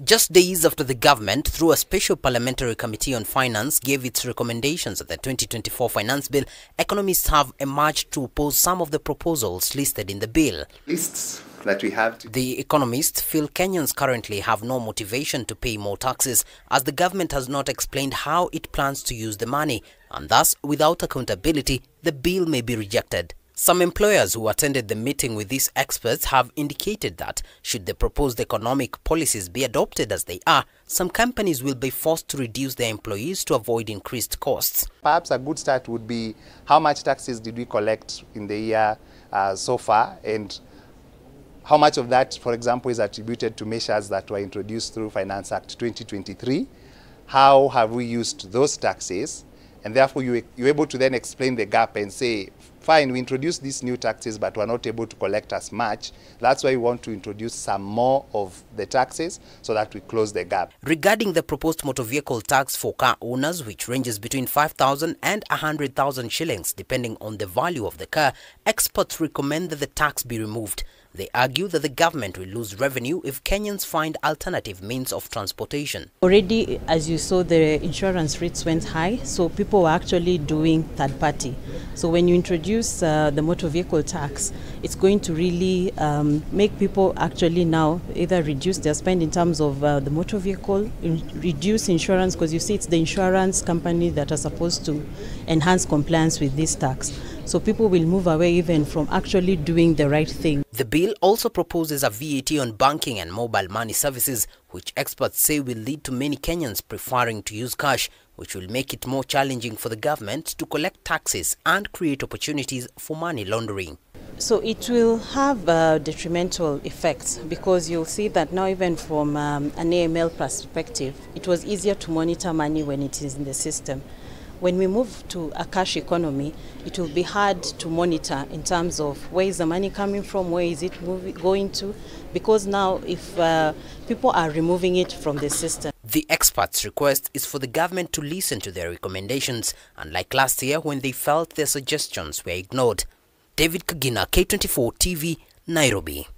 Just days after the government, through a special parliamentary committee on finance, gave its recommendations of the 2024 finance bill, economists have emerged to oppose some of the proposals listed in the bill. Lists that we have. The economists feel Kenyans currently have no motivation to pay more taxes, as the government has not explained how it plans to use the money, and thus, without accountability, the bill may be rejected. Some employers who attended the meeting with these experts have indicated that, should the proposed economic policies be adopted as they are, some companies will be forced to reduce their employees to avoid increased costs. Perhaps a good start would be how much taxes did we collect in the year so far, and how much of that, for example, is attributed to measures that were introduced through Finance Act 2023. How have we used those taxes? And therefore, you're able to then explain the gap and say, fine, we introduced these new taxes, but we're not able to collect as much. That's why we want to introduce some more of the taxes so that we close the gap. Regarding the proposed motor vehicle tax for car owners, which ranges between 5,000 and 100,000 shillings, depending on the value of the car, experts recommend that the tax be removed. They argue that the government will lose revenue if Kenyans find alternative means of transportation. Already, as you saw, the insurance rates went high, so people were actually doing third party. So when you introduce the motor vehicle tax, it's going to really make people actually now either reduce their spend in terms of the motor vehicle, reduce insurance, because you see it's the insurance company that are supposed to enhance compliance with this tax. So people will move away even from actually doing the right thing. The bill also proposes a VAT on banking and mobile money services, which experts say will lead to many Kenyans preferring to use cash, which will make it more challenging for the government to collect taxes and create opportunities for money laundering. So it will have detrimental effects, because you'll see that now, even from an AML perspective, it was easier to monitor money when it is in the system. When we move to a cash economy, it will be hard to monitor in terms of where is the money coming from, where is it going to, because now if people are removing it from the system. The experts' request is for the government to listen to their recommendations, unlike last year when they felt their suggestions were ignored. David Kagina, K24 TV, Nairobi.